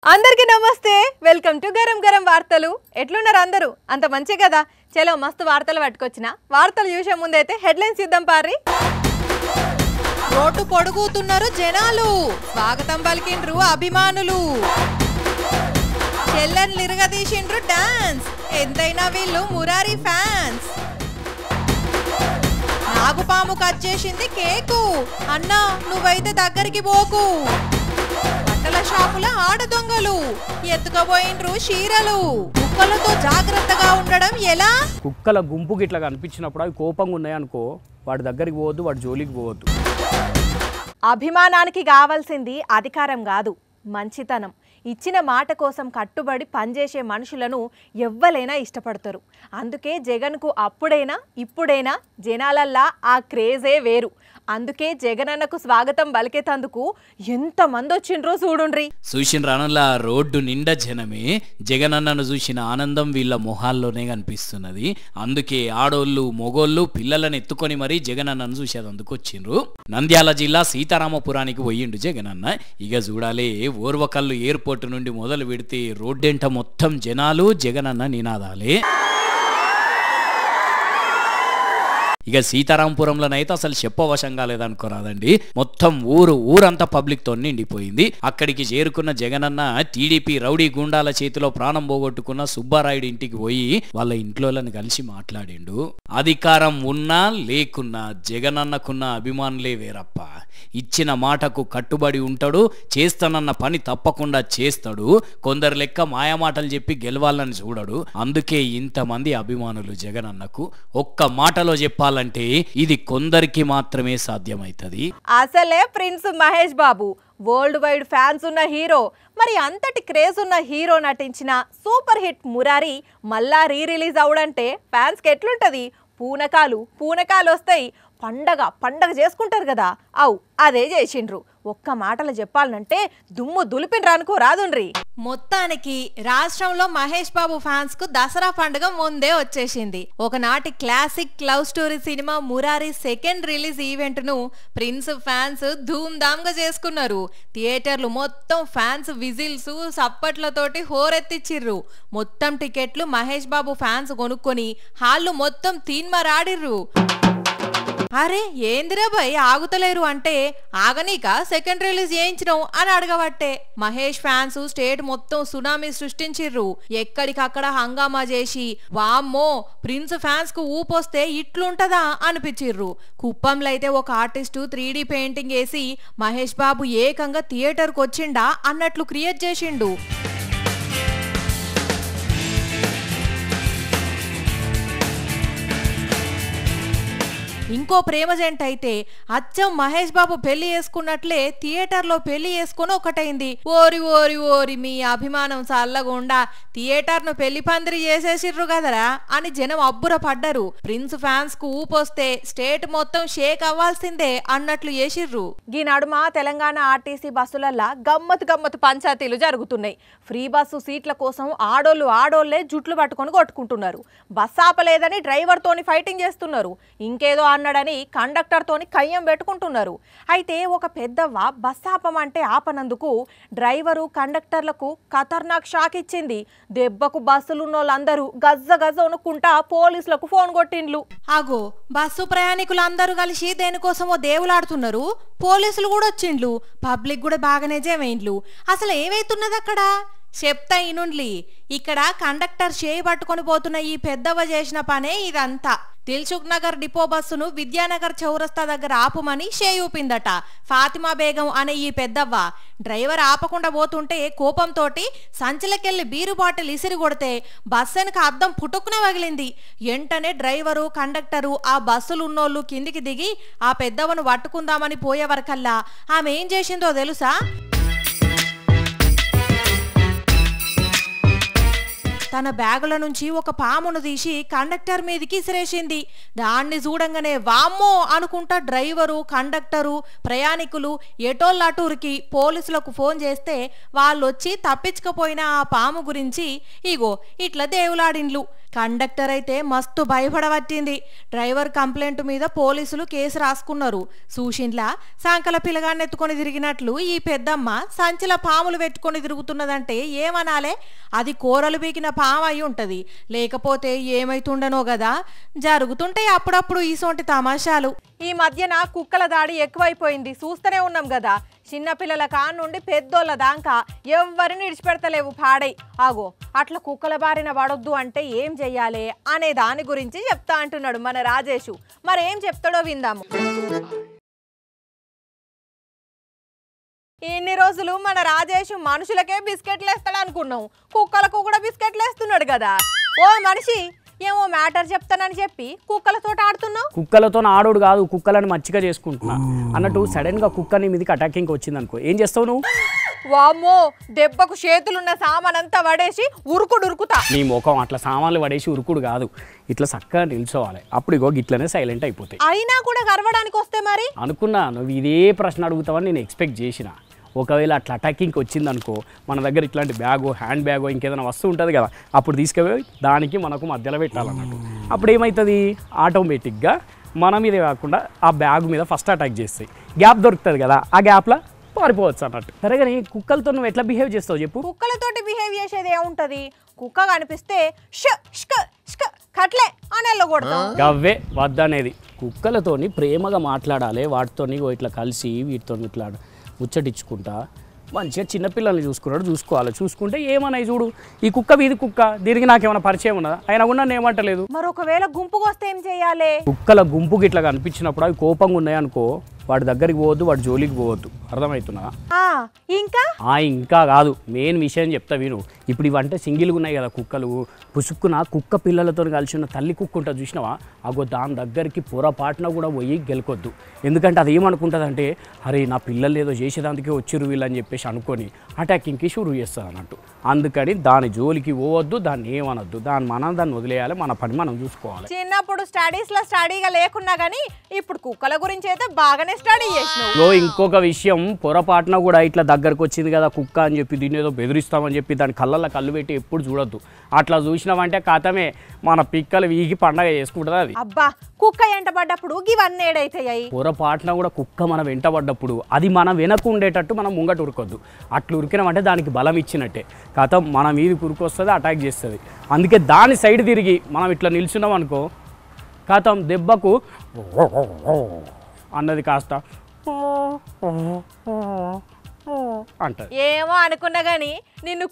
అందరికీ నమస్తే welcome to garam garam వార్తలు ఎట్లున్నారు అందరూ అంత మంచి కదా చలో మస్తు వార్తలు పట్టుకొచ్చిన వార్తలు చూసే ముందైతే హెడ్లైన్స్ ఇద్దాం పారి రోడ్డు పొడుగుతున్నారు జనాలు స్వాగతం పలికిండ్రు అభిమానులు చెల్లెన్ లిరగదీసిండ్రు డాన్స్ ఎంతైనా వీళ్ళు మురారి ఫ్యాన్స్ నాగుపాము కట్ చేసింది కేకు అన్నా నువ్వైతే దగ్గరికి పోకు బట్టల షాపుల ఆడ దొంగలు ఎత్తుకపోయిండ్రు చీరలు కుక్కలతో జాగ్రత్తగా ఉండడం ఎలా కుక్కల గుంపు గిట్లా కనిపించినప్పుడు అవి కోపంగా ఉన్నాయనుకో వాడి దగ్గరికి పోవద్దు వాడి జోలికి పోవద్దు అభిమానానికి కావాల్సింది అధికారం కాదు మంచితనం ఇచ్చిన మాట కోసం కట్టుబడి పనిచేసే మనుషులను ఎవ్వలైనా ఇష్టపడతారు అందుకే జగన్కు అప్పుడైనా ఇప్పుడైనా జనాలల్లా ఆ క్రేజే వేరు అందుకే జగనన్నకు స్వాగతం పలికేతందుకు ఎంతమంది వచ్చిండ్రో చూడుండ్రి చూసిన రానులా రోడ్డు నిండా జనమే జగనన్నను చూసిన ఆనందం వీళ్ళ మొహాల్లోనే కనిపిస్తున్నది అందుకే ఆడోళ్ళు మొగోళ్ళు పిల్లలను ఎత్తుకొని మరీ జగనన్నను చూసేందుకు వచ్చిండ్రు నంద్యాల జిల్లా సీతారామపురానికి పోయిండు జగనన్న ఇక చూడాలి ఓర్వకల్లు ఎయిర్పోర్ట్ నుండి మొదలు పెడితే రోడ్డెంట మొత్తం జనాలు జగనన్న నినాదాలే ఇక సీతారాంపురంలోనైతే అసలు చెప్పవశంగా లేదనుకోరాదండి మొత్తం ఊరంతా పబ్లిక్ తో నిండిపోయింది అక్కడికి చేరుకున్న జగనన్న టీడీపీ రౌడీ గుండాల చేతిలో ప్రాణం పోగొట్టుకున్న సుబ్బారాయుడు ఇంటికి పోయి వాళ్ళ ఇంట్లోలను కలిసి మాట్లాడిండు అధికారం ఉన్నా లేకున్నా జగనన్నకున్న అభిమానులే వేరప్ప ఇచ్చిన మాటకు కట్టుబడి ఉంటాడు చేస్తానన్న పని తప్పకుండా చేస్తాడు కొందరు లెక్క మాయమాటలు చెప్పి గెలవాలని చూడడు అందుకే ఇంతమంది అభిమానులు జగనన్నకు ఒక్క మాటలో చెప్పాలంటే ఇది కొందరికి మాత్రమే సాధ్యమైతది అసలే prince Mahesh Babu world wide fans ఉన్న హీరో మరి అంతటి క్రేజ్ ఉన్న హీరో నటించిన సూపర్ హిట్ మురారి మళ్ళా రిలీజ్ అవడంటే ఫ్యాన్స్కి ఎట్లుంటది పూనకాలు వస్తాయి పండగ చేసుకుంటారు కదా అవు అదే చేసిండ్రు ఒక్క మాటలు చెప్పాలంటే దుమ్ము దులిపిన రానుకో రాదుండ్రి మొత్తానికి రాష్ట్రంలో మహేష్ బాబు ఫ్యాన్స్ కు దసరా పండుగ ముందే వచ్చేసింది ఒకనాటి classic love story cinema Murari second release event ను ప్రిన్స్ ఫ్యాన్స్ ధూమ్ ధామ్ గా చేసుకున్నారు థియేటర్లు మొత్తం ఫ్యాన్స్ విజిల్స్ సప్పట్లతోటి హోరెత్తిచ్చిర్రు మొత్తం టికెట్లు మహేష్ బాబు ఫ్యాన్స్ కొనుక్కొని హాళ్ళు మొత్తం తీన్మరాడిర్రు అరే ఏందిరా భయ్ ఆగుతలేరు అంటే ఆగనీక సెకండ్ రిలీజ్ చేయించడం అని అడగబట్టే మహేష్ ఫ్యాన్స్ స్టేట్ మొత్తం సునామీ సృష్టించిర్రు ఎక్కడికక్కడ హంగామా చేసి వామ్మో ప్రిన్స్ ఫ్యాన్స్ కు ఊపొస్తే ఇట్లుంటదా అనిపించిర్రు కుప్పంలో అయితే ఒక ఆర్టిస్టు 3D పెయింటింగ్ వేసి మహేష్ బాబు ఏకంగా థియేటర్కి వచ్చిండా అన్నట్లు క్రియేట్ చేసిండు ఇంకో ప్రేమ జంట అయితే అచ్చం మహేష్ బాబు పెళ్లి చేసుకున్నట్లే థియేటర్లో పెళ్లి చేసుకుని ఒకటైంది ఓరి మీ అభిమానం చల్లగుండా థియేటర్ను పెళ్లి పందిరి చేసేసిర్రు కదరా అని జనం అబ్బుర పడ్డరు ప్రిన్స్ ఫ్యాన్స్ కు ఊపొస్తే స్టేట్ మొత్తం షేక్ అవ్వాల్సిందే అన్నట్లు చేసిర్రు ఈ నడుమ తెలంగాణ ఆర్టీసీ బస్సులల్లా గమ్మత్ పంచాయతీలు జరుగుతున్నాయి ఫ్రీ బస్సు సీట్ల కోసం ఆడోళ్లే జుట్లు పట్టుకొని కొట్టుకుంటున్నారు బస్ ఆపలేదని డ్రైవర్ తోని ఫైటింగ్ చేస్తున్నారు ఇంకేదో అన్నాడని కండక్టర్ తోని కయ్యం పెట్టుకుంటున్నారు అయితే ఒక పెద్దవ్వ బస్ ఆపమంటే ఆపనందుకు డ్రైవరు కండక్టర్లకు ఖతర్నాక్ షాక్ ఇచ్చింది దెబ్బకు బస్సులున్నోళ్ళందరూ గజ్జ వణుకుంటా పోలీసులకు ఫోన్ కొట్టిండ్లు ఆగో బస్సు ప్రయాణికులందరూ కలిసి దేనికోసమో దేవులాడుతున్నారు పోలీసులు కూడా వచ్చిండ్లు పబ్లిక్ కూడా బాగానే జమైండ్లు అసలు ఏమైతున్నది అక్కడ చెప్తా ఇనుండ్లి ఇక్కడ కండక్టర్ చేయి పట్టుకొని పోతున్న ఈ పెద్దవ్వ చేసిన పనే ఇదంతా దిల్సుఖ్ నగర్ డిపో బస్సును విద్యానగర్ చౌరస్తా దగ్గర ఆపుమని షేయూపిందట ఫాతిమా బేగం అనే ఈ పెద్దవ్వ డ్రైవర్ ఆపకుండా పోతుంటే కోపంతోటి సంచిలకెళ్లి బీరు బాటిల్ ఇసిరి కొడితే బస్సు వెనక అద్దం పుట్టుకునే వగిలింది వెంటనే డ్రైవరు కండక్టరు ఆ బస్సులు ఉన్నోళ్ళు కిందికి దిగి ఆ పెద్దవ్వను పట్టుకుందామని పోయేవరకల్లా ఆమె ఏం చేసిందో తెలుసా తన బ్యాగుల నుంచి ఒక పామును తీసి కండక్టర్ మీదకి ఇసిరేసింది. దాన్ని చూడంగానే వామ్మో అనుకుంటా డ్రైవరు, కండక్టరు, ప్రయాణికులు ఎటోళ్ళటూరికి పోలీసులకు ఫోన్ చేస్తే వాళ్ళొచ్చి తప్పించకపోయిన ఆ పాము గురించి ఇగో ఇట్లా దేవులాడిండ్లు. కండక్టర్ అయితే మస్తు భయపడవట్టింది. డ్రైవర్ కంప్లైంట్ మీద పోలీసులు కేసు రాసుకున్నారు. సూషిన్లా సాంకల పిల్లగాన్ని ఎత్తుకొని తిరిగినట్లు ఈ పెద్దమ్మ సంచిల పాములు పెట్టుకొని తిరుగుతున్నదంటే ఏమనాలే? అది కూరలు బీకిన పాము అయి ఉంటది, లేకపోతే ఏమైతుండనో గదా. జరుగుతుంటాయి అప్పుడప్పుడు ఈసోంటి తమాషాలు. ఈ మధ్యన కుక్కల దాడి ఎక్కువైపోయింది, చూస్తూనే ఉన్నాం కదా. చిన్నపిల్లల కానుండి పెద్దోళ్ళ దాకా ఎవ్వరిని ఇడిచిపెడతలేవు పాడై. ఆగో అట్లా కుక్కల బారిన పడొద్దు అంటే ఏం చెయ్యాలి అనే దాని గురించి చెప్తా అంటున్నాడు మన రాజేషు. మరేం చెప్తాడో విందాము. ఇన్ని రోజులు మన రాజేషు మనుషులకే బిస్కెట్లు వేస్తాడు అనుకున్నాం, కుక్కలకు కూడా బిస్కెట్లు వేస్తున్నాడు కదా. ఓ మనిషి, ఏమో మ్యాటర్ చెప్తానని చెప్పి కుక్కలతో ఆడుతున్నావు. కుక్కలతో ఆడోడు కాదు, కుక్కలను మచ్చిగా చేసుకుంటున్నా అన్నట్టు. సడన్ గా కుక్కని మీదకి అటాకింగ్ వచ్చింది అనుకో, ఏం చేస్తావు నువ్వు? వామ్మో, దెబ్బకు చేతులున్న సామానంతా పడేసి ఉరుకుతా. నీ ముఖం అట్లా సామాన్లు పడేసి ఉరుకుడు కాదు, ఇట్లా చక్కగా నిల్చోవాలి. అప్పుడు ఇగో గిట్లనే సైలెంట్ అయిపోతాయి. అయినా కూడా గర్వడానికి వస్తే మరి అనుకున్నా నువ్వు ఇదే ప్రశ్న అడుగుతావని నేను ఎక్స్పెక్ట్ చేసిన. ఒకవేళ అట్లా అటాకింగ్కి వచ్చింది అనుకో, మన దగ్గర ఇట్లాంటి బ్యాగో, హ్యాండ్ బ్యాగో, ఇంకేదైనా వస్తువు ఉంటుంది కదా, అప్పుడు తీసుకుపోయి దానికి మనకు మధ్యలో పెట్టాలన్నట్టు. అప్పుడు ఏమవుతుంది, ఆటోమేటిక్గా మన మీదే కాకుండా ఆ బ్యాగ్ మీద ఫస్ట్ అటాక్ చేస్తాయి. గ్యాప్ దొరుకుతుంది కదా, ఆ గ్యాప్లో పారిపోవచ్చు అన్నట్టు. సరే కానీ కుక్కలతో నువ్వు ఎట్లా బిహేవ్ చేస్తావు చెప్పు? కుక్కలతోటి బిహేవ్ చేసేది ఏముంటది? కుక్క కనిపిస్తే కట్లే అని వెళ్ళకూడదు. గవ్వే వద్దనేది. కుక్కలతోని ప్రేమగా మాట్లాడాలి, వాటితోని ఇట్లా కలిసి వీటితో ఇట్లా ముచ్చటించుకుంటా మంచిగా చిన్నపిల్లల్ని చూసుకోవాలి. చూసుకుంటే ఏమన్నాయి చూడు, ఈ కుక్క వీధి కుక్క, దీనికి నాకేమైనా పరిచయం ఉన్నదా? అయినా కూడా నేను ఏమంటలేదు. మరి ఒకవేళ గుంపుకు వస్తే ఏం చేయాలి? కుక్కల గుంపుకి ఇట్లా కనిపించినప్పుడు అవి కోపంగా ఉన్నాయనుకో, వాడి దగ్గరికి పోవద్దు, వాడి జోలికి పోవద్దు. అర్థమవుతున్నా? ఇంకా కాదు, మెయిన్ విషయం చెప్తా విను. ఇప్పుడు ఇవంటే సింగిల్గా ఉన్నాయి కదా కుక్కలు, పుసుక్కున కుక్క పిల్లలతో కలిసి ఉన్న తల్లి కుక్క ఉంటుంది చూసినావా, అగో దాని దగ్గరికి పొరపాటున కూడా పోయి గెలకొద్దు. ఎందుకంటే అది ఏమనుకుంటుంది అంటే, అరే నా పిల్లలు ఏదో చేసేదానికే వచ్చిరు వీళ్ళని చెప్పేసి అనుకొని అటాకింగ్కి షురూ చేస్తుంది అన్నట్టు. అందుకని దాని జోలికి పోవద్దు, దాన్ని ఏమనొద్దు, దాన్ని వదిలేయాలి, మన పని మనం చూసుకోవాలి. చిన్నప్పుడు స్టడీస్లో స్టడీగా లేకున్నా కానీ ఇప్పుడు కుక్కల గురించి అయితే బాగానే స్టడీ చేసినావు. ఇంకొక విషయం, పొరపాటున కూడా ఇట్లా దగ్గరకు వచ్చింది కదా కుక్క అని చెప్పి దీన్ని ఏదో బెదిరిస్తామని చెప్పి దాని కళ్ళల్లో కళ్ళు పెట్టి ఎప్పుడు చూడొద్దు. అట్లా చూసినామంటే కథమే, మన పిక్కలు వీగి పండగ చేసుకుంటుంది అది. అబ్బా, కుక్క వెంటబడ్డప్పుడు ఇవన్నీ ఏడైతాయి. పొరపాటున కూడా కుక్క మన వెంటబడ్డప్పుడు అది మన వెనక ఉండేటట్టు మనం ముంగట ఉరకొద్దు. అట్లా ఉరికినామంటే దానికి బలం ఇచ్చినట్టే. కథ మన మీద ఉరికొస్తుంది, అటాక్ చేస్తుంది. అందుకే దాని సైడ్ తిరిగి మనం ఇట్లా నిల్చున్నాం అనుకో, కథం దెబ్బకు అన్నది కాస్త అంటారు. ఏమో అనుకున్నా గానీ నిన్ను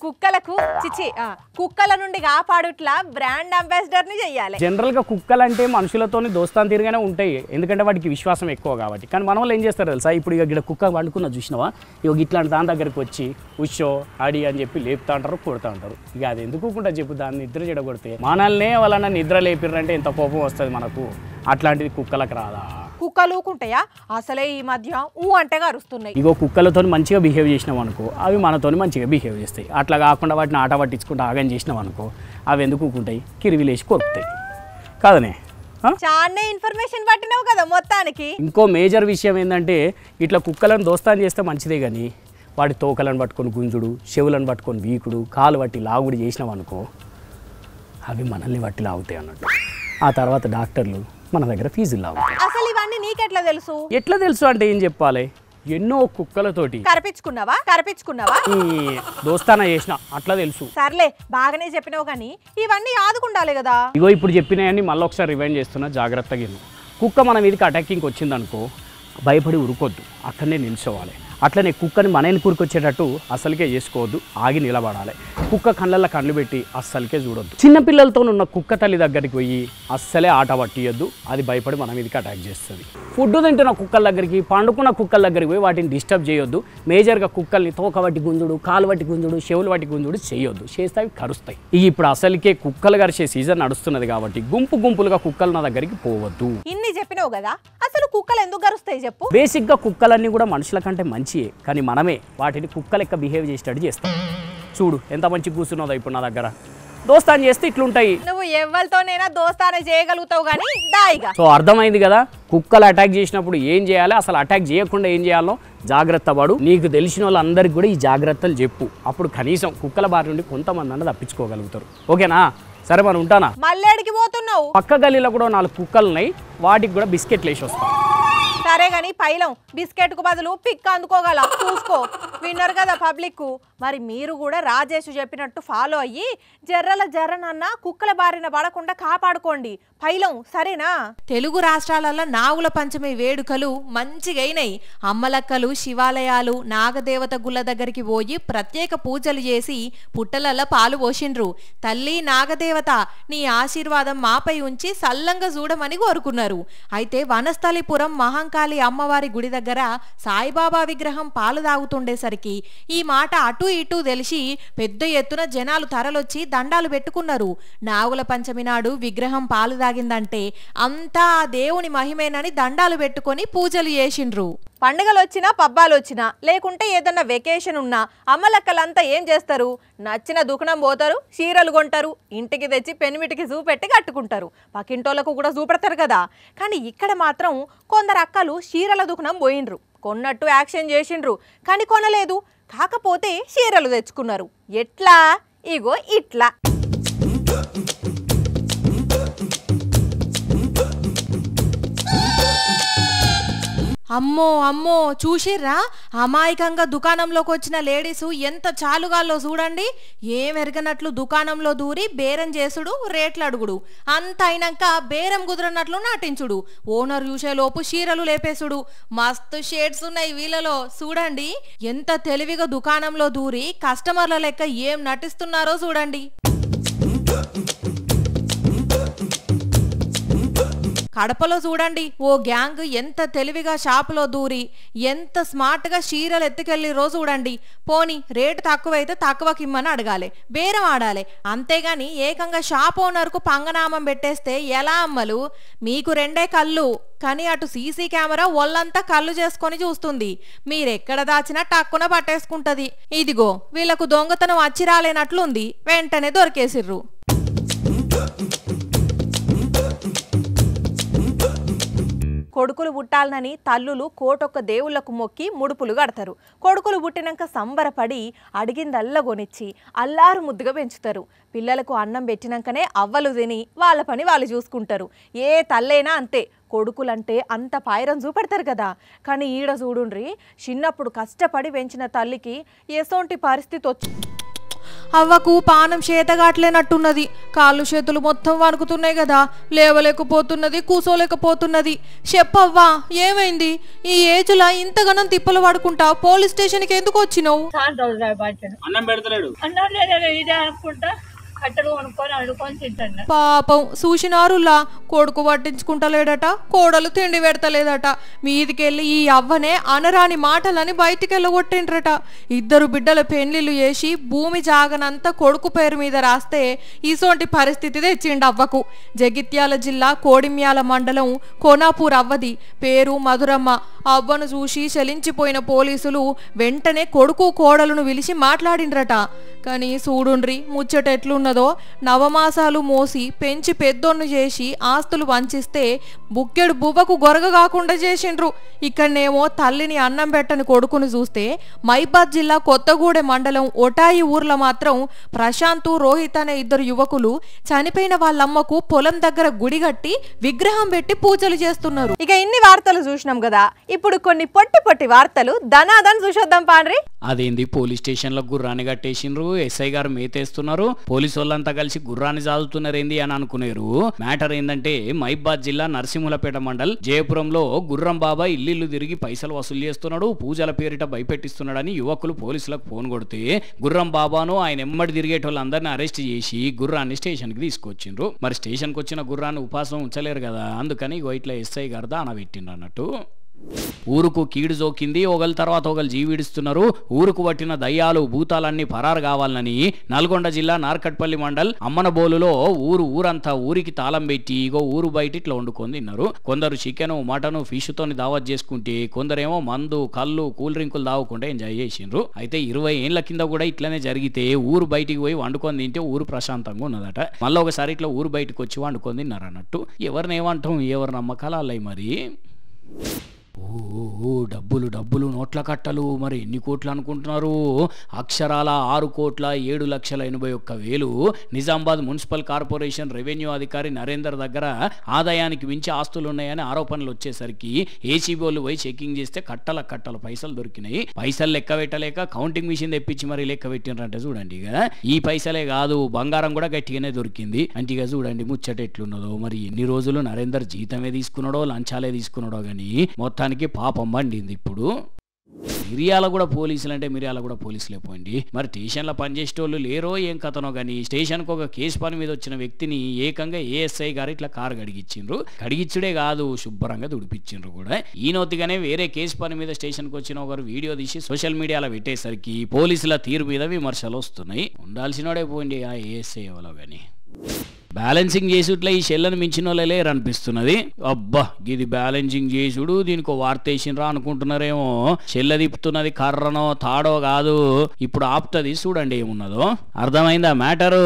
కుక్కల నుండి కాపాడుట్లా బ్రాండ్ అంబాసిడర్ ని చెయ్యాలి. జనరల్ గా కుక్కలు అంటే మనుషులతోని దోస్తాన్ తిరిగానే ఉంటాయి, ఎందుకంటే వాటికి విశ్వాసం ఎక్కువ కాబట్టి. కానీ మన వాళ్ళు ఏం చేస్తారు తెలుసా, ఇప్పుడు ఇక కుక్క వండుకున్న చూసినావా, ఇక ఇట్లాంటి దాని దగ్గరికి వచ్చి ఉషో అడి అని చెప్పి లేపుతా అంటారు, కొడుతూ అంటారు. ఇక అది ఎందుకుంటా చెప్పు, దాన్ని నిద్ర చెడగొడితే మనల్నే వాళ్ళ నిద్ర లేపిర్రంటే ఎంత కోపం వస్తుంది మనకు. అట్లాంటిది కుక్కలకు రాదా? కుక్కలు ఊకుంటాయా? అసలే ఈ మధ్య అంటే అరుస్తున్నాయి. ఇగో కుక్కలతో మంచిగా బిహేవ్ చేసినాం అనుకో, అవి మనతో మంచిగా బిహేవ్ చేస్తాయి. అట్లా కాకుండా వాటిని ఆట పట్టించుకుంటూ ఆగం చేసినాం అనుకో, అవి ఎందుకు ఊకుంటాయి, కిరివిలేసి కొరుకుతాయి కాదనే. చాలా ఇన్ఫర్మేషన్ పట్టినావు కదా మొత్తానికి. ఇంకో మేజర్ విషయం ఏంటంటే, ఇట్లా కుక్కలను దోస్తాన్ చేస్తే మంచిదే కానీ వాటి తోకలను పట్టుకొని గుంజుడు, చెవులను పట్టుకొని వీకుడు, కాలు పట్టి లాగుడు చేసినాం అనుకో, అవి మనల్ని పట్టి లాగుతాయి అన్నట్టు. ఆ తర్వాత డాక్టర్లు మన దగ్గర ఫీజులు లాగుతాయి. అసలు ఇవన్నీ నీకెట్లా తెలుసు? ఎట్లా తెలుసు అంటే ఏం చెప్పాలి, ఎన్నో కుక్కలతోటి కరిపించుకున్నావా దోస్తానా చేసిన, అట్లా తెలుసు. సర్లే, బాగానే చెప్పినావు కానీ ఇవన్నీ ఆదుకుండాలి కదా. ఇగో ఇప్పుడు చెప్పినాయని మళ్ళీ ఒకసారి రివైండ్ చేస్తున్నా, జాగ్రత్తగా. కుక్క మన మీదకి అటాకింగ్ వచ్చిందనుకో, భయపడి ఉరుకొద్దు, అక్కడనే నిల్చోవాలి. అట్లనే కుక్కని మన వెనుకూరికి వచ్చేటట్టు అస్సలకే చేసుకోవద్దు, ఆగి నిలబడాలి. కుక్క కళ్ళల్లో కళ్ళు పెట్టి అస్సలకే చూడొద్దు. చిన్నపిల్లలతో ఉన్న కుక్క తల్లి దగ్గరికి పోయి అస్సలే ఆట పట్టియొద్దు, అది భయపడి మన మీదకి అటాక్ చేస్తుంది. ఫుడ్ తింటున్న కుక్కల దగ్గరికి, పండుకున్న కుక్కల దగ్గరికి పోయి వాటిని డిస్టర్బ్ చేయొద్దు. మేజర్గా కుక్కల్ని తోక పట్టి గుంజుడు, కాలు పట్టి గుంజుడు, చెవులు పట్టి గుంజుడు చేయొద్దు, చేస్తే అవి కరుస్తాయి. ఇప్పుడు అసలుకే కుక్కలు కరిచే సీజన్ నడుస్తున్నది కాబట్టి గుంపులుగా కుక్కలు నా దగ్గరికి పోవద్దు. ఇన్ని చెప్పినావు కదా, అసలు కుక్కలు ఎందుకు కరుస్తాయి చెప్పు? బేసిక్గా కుక్కలన్నీ కూడా మనుషుల కంటే మంచియే, కానీ మనమే వాటిని కుక్క లెక్క బిహేవ్ చేసేటట్టు చేస్తాం. చూడు ఎంత మంచి కూర్చున్నదో ఇప్పుడు నా దగ్గర. దోస్తాన్ చేస్తే ఇట్లుంటాయి. నువ్వు ఎవరితోనైనా దోస్తానే చేయగలుగుతావు కానీ దాయిగా. సో అర్థమైంది కదా, కుక్కలు అటాక్ చేసినప్పుడు ఏం చేయాలి, అసలు అటాక్ చేయకుండా ఏం చేయాలో జాగ్రత్త పడు. నీకు తెలిసిన వాళ్ళందరికీ కూడా ఈ జాగ్రత్తలు చెప్పు. అప్పుడు కనీసం కుక్కల బారి నుండి కొంతమంది అన్న తప్పించుకోగలుగుతారు. ఓకేనా? సరే మనం ఉంటానా? మళ్ళేడికి పోతున్నావు? పక్క గల్లీలో కూడా 4 కుక్కలు ఉన్నాయి, వాటికి కూడా బిస్కెట్లు వేసి వస్తాం. సరే గాని పైలం బిస్కెట్ కు బదులు పిక్ అందుకోగల చూసుకో. విన్నారు కదా పబ్లిక్. మరి మీరు కూడా రాజేష్ చెప్పినట్టు ఫాలో అయ్యి జర్రనన్న కుక్కల బారిన పడకుండా కాపాడుకోండి పైలం, సరేనా? తెలుగు రాష్ట్రాలలో నాగుల పంచమి వేడుకలు మంచిగైనాయి. అమ్మలక్కలు శివాలయాలు నాగదేవత గుళ్ళ దగ్గరికి పోయి ప్రత్యేక పూజలు చేసి పుట్టలలో పాలు పోసిండ్రు. తల్లి నాగదేవత నీ ఆశీర్వాదం మాపై ఉంచి సల్లంగా చూడమని కోరుకున్నారు. అయితే వనస్థలిపురం మహంకాళి అమ్మవారి గుడి దగ్గర సాయిబాబా విగ్రహం పాలు తాగుతుండేసరికి ఈ మాట అటు ఇటు తెలిసి పెద్ద ఎత్తున జనాలు తరలొచ్చి దండాలు పెట్టుకున్నారు. నాగుల పంచమి నాడు విగ్రహం పాలు తాగిందంటే అంతా ఆ దేవుని మహిమేనని దండాలు పెట్టుకొని పూజలు చేసిండ్రు. పండుగలు వచ్చినా పబ్బాలు వచ్చినా లేకుంటే ఏదన్నా వెకేషన్ ఉన్నా అమ్మలక్కలంతా ఏం చేస్తారు? నచ్చిన దుకాణం పోతారు, చీరలు కొంటారు, ఇంటికి తెచ్చి పెనిమిటికి చూపెట్టి కట్టుకుంటారు. పక్కింటోళ్లకు కూడా చూపెడతారు కదా. కానీ ఇక్కడ మాత్రం కొందరు అక్కలు చీరల దుకాణం పోయిండ్రు, కొన్నట్టు యాక్షన్ చేసిండ్రు, కానీ కొనలేదు. కాకపోతే చీరలు తెచ్చుకున్నారు. ఎట్లా? ఇగో ఇట్లా. అమ్మో అమ్మో చూసిర్రా? అమాయకంగా దుకాణంలోకి వచ్చిన లేడీసు ఎంత చాలుగాల్లో చూడండి. ఏం ఎరగనట్లు దుకాణంలో దూరి బేరం చేసుడు, రేట్లు అడుగుడు, అంత అయినాక బేరం కుదరనట్లు నాటించుడు, ఓనర్ చూసేలోపు చీరలు లేపేసుడు. మస్తు షేడ్స్ ఉన్నాయి వీళ్ళలో. చూడండి ఎంత తెలివిగా దుకాణంలో దూరి కస్టమర్ల లెక్క ఏం నటిస్తున్నారో చూడండి. కడపలో చూడండి ఓ గ్యాంగ్ ఎంత తెలివిగా షాపులో దూరి ఎంత స్మార్ట్గా చీరలు ఎత్తుకెళ్ళిరో చూడండి. పోని రేటు తక్కువైతే తక్కువకిమ్మని అడగాలి, బేరం ఆడాలి. అంతేగాని ఏకంగా షాప్ ఓనర్కు పంగనామం పెట్టేస్తే ఎలా అమ్మలు? మీకు 2 కళ్ళు, కానీ అటు సీసీ కెమెరా ఒళ్ళంతా కళ్ళు చేసుకొని చూస్తుంది. మీరెక్కడ దాచినా టక్కున పట్టేసుకుంటది. ఇదిగో వీళ్లకు దొంగతనం వచ్చి రాలేనట్లుంది, వెంటనే దొరికేసిర్రు. కొడుకులు పుట్టాలనని తల్లులు కోటొక్క దేవుళ్లకు మొక్కి ముడుపులు కడతారు. కొడుకులు పుట్టినాక సంబరపడి అడిగిందల్లా కొనిచ్చి అల్లారు ముద్దుగా పెంచుతారు. పిల్లలకు అన్నం పెట్టినాకనే అవ్వలు తిని వాళ్ళ పని వాళ్ళు చూసుకుంటారు. ఏ తల్లైనా అంతే, కొడుకులంటే అంత పాయరం చూపెడతారు కదా. కానీ ఈడ చూడుండ్రి, చిన్నప్పుడు కష్టపడి పెంచిన తల్లికి ఎసోంటి పరిస్థితి వచ్చి అవ్వకు పానం చేతగాట్లేనట్టున్నది. కాళ్ళు చేతులు మొత్తం వణుకుతున్నాయి కదా, లేవలేకపోతున్నది, కూసోలేకపోతున్నది. చెప్పవ్వా ఏమైంది? ఈ ఏజ్లా ఇంతగానం తిప్పలు పడుకుంటా పోలీస్ స్టేషన్కి ఎందుకు వచ్చినావు? పాపం చూసినారులా, కొడుకు పట్టించుకుంటలేడట, కోడలు తిండి పెడతలేదట. మీదికెళ్ళి ఈ అవ్వనే అనరాని మాటలని బయటికెళ్ళగొట్టిండ్రట. 2 బిడ్డల పెళ్లిళ్ళు చేసి భూమి జాగనంతా కొడుకు పేరు మీద రాస్తే ఇసోంటి పరిస్థితి తెచ్చిండు అవ్వకు. జగిత్యాల జిల్లా కోడిమ్యాల మండలం కోనాపూర్ అవ్వది, పేరు మధురమ్మ. అవ్వను చూసి చలించిపోయిన పోలీసులు వెంటనే కొడుకు కోడలను పిలిచి మాట్లాడిండ్రట. కానీ చూడుండ్రి ముచ్చట ఎట్లున్నదో. నవమాసాలు మోసి పెంచి పెద్దోన్ను చేసి ఆస్తులు వంచిస్తే బుక్కెడు బువ్వకు గొరగ కాకుండా చేసిండ్రు. ఇక్కడనేమో తల్లిని అన్నం పెట్టని కొడుకును చూస్తే మైబాద్ జిల్లా కొత్తగూడెం మండలం ఒటాయి ఊర్లో మాత్రం ప్రశాంత్, రోహిత్ అనే 2 యువకులు చనిపోయిన వాళ్ళమ్మకు పొలం దగ్గర గుడి కట్టి విగ్రహం పెట్టి పూజలు చేస్తున్నారు. ఇక ఇన్ని వార్తలు చూసినాం కదా, ఇప్పుడు కొన్ని పొట్టి వార్తలు ధనాదన్ చూసొద్దాం పాండ్రి. అదేంది పోలీస్ స్టేషన్లో గుర్రాన్ని కట్టేసిండ్రు, ఎస్ఐ గారు మేతేస్తున్నారు, పోలీసు వాళ్ళంతా కలిసి గుర్రాన్ని చాదుతున్నారేంది అని అనుకునేరు. మ్యాటర్ ఏంటంటే మైబాద్ జిల్లా నరసింహులపేట మండల్ జయపురంలో గుర్రం బాబా ఇల్లు తిరిగి పైసలు వసూలు చేస్తున్నాడు, పూజల పేరిట భయపెట్టిస్తున్నాడని యువకులు పోలీసులకు ఫోన్ కొడితే గుర్రం బాబాను ఆయన ఎమ్మడి తిరిగేటోళ్ళందరినీ అరెస్ట్ చేసి గుర్రాన్ని స్టేషన్ కి తీసుకొచ్చిండ్రు. మరి స్టేషన్ కి వచ్చిన గుర్రాన్ని ఉపాసం ఉంచలేరు కదా, అందుకని ఇట్లా ఎస్ఐ గారు దాన పెట్టిండ్రు అన్నట్టు. ఊరుకు కీడు జోకింది, ఒకళ్ళ తర్వాత ఒకళ్ళు జీవిడుస్తున్నారు. ఊరుకు పట్టిన దయ్యాలు భూతాలన్నీ పరారు కావాలని నల్గొండ జిల్లా నార్కట్పల్లి మండల్ అమ్మనబోలులో ఊరంతా ఊరికి తాళం పెట్టి ఇగో ఊరు బయట ఇట్లా వండుకొని తిన్నారు. కొందరు చికెను మటను ఫిష్తోని దావత్ చేసుకుంటే కొందరేమో మందు కళ్ళు కూల్ డ్రింకులు తాగకుండా ఎంజాయ్ చేసిండ్రు. అయితే 20 ఏళ్ల కింద కూడా ఇట్లనే జరిగితే ఊరు బయటికి పోయి వండుకొని తింటే ఊరు ప్రశాంతంగా ఉన్నదట. మళ్ళీ ఒకసారి ఇట్లా ఊరు బయటకు వచ్చి వండుకొని తిన్నారు అన్నట్టు. ఎవరిని ఏమంటాం, ఎవరి నమ్మకాలు అల్లాయి మరి. డబ్బులు నోట్ల కట్టలు మరి ఎన్ని కోట్లు అనుకుంటున్నారు? అక్షరాల 6,07,81,000 నిజామాబాద్ మున్సిపల్ కార్పొరేషన్ రెవెన్యూ అధికారి నరేందర్ దగ్గర ఆదాయానికి మించి ఆస్తులు ఉన్నాయని ఆరోపణలు వచ్చేసరికి ఏసీబీ వాళ్ళు పోయి చెకింగ్ చేస్తే కట్టల పైసలు దొరికినాయి. పైసలు లెక్క పెట్టలేక కౌంటింగ్ మిషన్ తెప్పించి మరి లెక్క పెట్టినారంటే చూడండి. ఇక ఈ పైసలే కాదు బంగారం కూడా గట్టిగానే దొరికింది. అంటే ఇక చూడండి ముచ్చట ఎట్లున్నదో. మరి ఎన్ని రోజులు నరేందర్ జీతమే తీసుకున్నాడో లంచాలే తీసుకున్నాడో కానీ మొత్తానికి పాపం పండింది. ఇప్పుడు మిరియాల కూడా పోలీసులు అంటే మిరియాల కూడా పోలీసులే పోయింది. మరి స్టేషన్లో పనిచేసేటోళ్ళు లేరో ఏం కథనో కానీ స్టేషన్కు ఒక కేసు పని మీద వచ్చిన వ్యక్తిని ఏకంగా ఏఎస్ఐ గారు ఇట్లా కారు కడిగిచ్చిండ్రు. కడిగిచ్చుడే కాదు శుభ్రంగా దుడిపించిండ్రు కూడా. ఈనొత్తిగానే వేరే కేసు పని మీద స్టేషన్కి వచ్చిన ఒకరు వీడియో తీసి సోషల్ మీడియాలో పెట్టేసరికి పోలీసుల తీరు మీద విమర్శలు వస్తున్నాయి. ఉండాల్సినోడే పోయింది ఆ ఏఎస్ఐ ఎవరో కానీ. బ్యాలెన్సింగ్ చేసుట్లా ఈ షెల్లను మించిన వాళ్ళే లేరు అనిపిస్తున్నది. అబ్బా ఇది బ్యాలెన్సింగ్ చేసుడు దీనికి వార్త వేసినరా అనుకుంటున్నారేమో. షెల్ల తిప్పుతున్నది కర్రనో తాడో కాదు, ఇప్పుడు ఆపుతుంది చూడండి ఏమున్నదో. అర్థమైందా మ్యాటరు?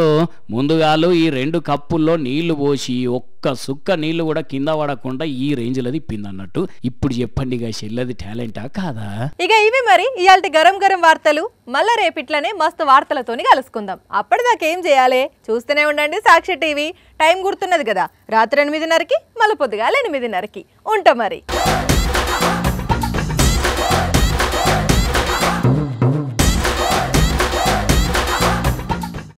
ముందుగాలు ఈ 2 కప్పుల్లో నీళ్లు పోసి ఒక్క సుక్క నీళ్లు కూడా కింద పడకుండా ఈ రేంజ్లో తిప్పింది అన్నట్టు. ఇప్పుడు చెప్పండి ఇక షెల్లది టాలెంటా కాదా? ఇక ఇవి మరి ఇయాల్టి గరం వార్తలు. మళ్ళా రేపిట్లనే మస్తు వార్తలతోని కలుసుకుందాం. అప్పటిదాకా ఏం చేయాలి? చూస్తూనే ఉండండి సాక్షి టీవీ. టైం గుర్తున్నది కదా, రాత్రి 8:30కి మళ్ళీ పొద్దుగాల 8:30కి. ఉంటా మరి.